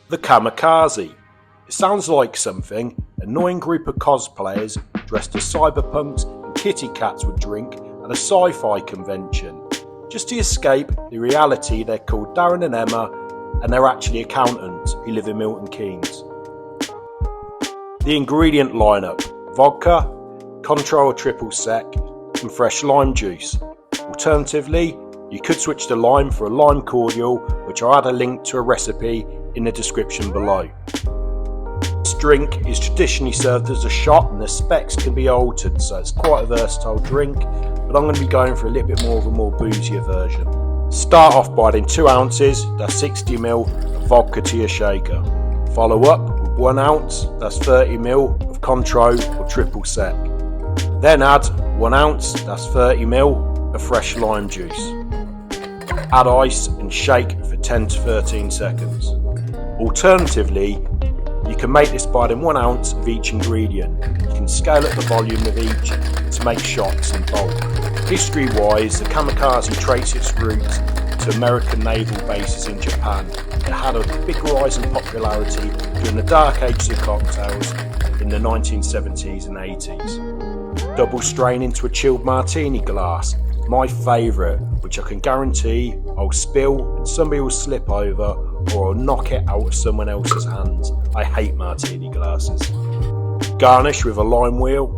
The Kamikaze. It sounds like something an annoying group of cosplayers dressed as cyberpunks and kitty cats would drink at a sci-fi convention. Just to escape the reality, they're called Darren and Emma, and they're actually accountants who live in Milton Keynes. The ingredient lineup: vodka, Cointreau or triple sec, and fresh lime juice. Alternatively, you could switch to lime for a lime cordial, which I'll add a link to a recipe in the description below. This drink is traditionally served as a shot, and the specs can be altered, so it's quite a versatile drink, but I'm going to be going for a little bit more of a more boozier version. Start off by adding 2 ounces, that's 60ml of vodka to your shaker. Follow up with 1 ounce, that's 30ml of Cointreau or triple sec. Then add 1 ounce, that's 30ml of fresh lime juice. Add ice and shake for 10 to 13 seconds. Alternatively, you can make this by adding 1 ounce of each ingredient. You can scale up the volume of each to make shots in bulk. History-wise, the Kamikaze traces its roots to American naval bases in Japan. It had a big rise in popularity during the dark ages of cocktails in the 1970s and 80s. Double strain into a chilled martini glass, my favourite, which I can guarantee I'll spill and somebody will slip over, or I'll knock it out of someone else's hands. I hate martini glasses. Garnish with a lime wheel.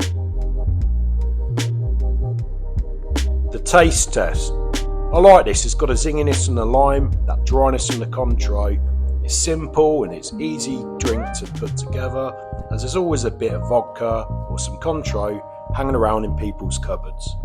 The taste test. I like this, it's got a zinginess from the lime, that dryness from the Cointreau. It's simple and it's easy drink to put together, as there's always a bit of vodka or some Cointreau hanging around in people's cupboards.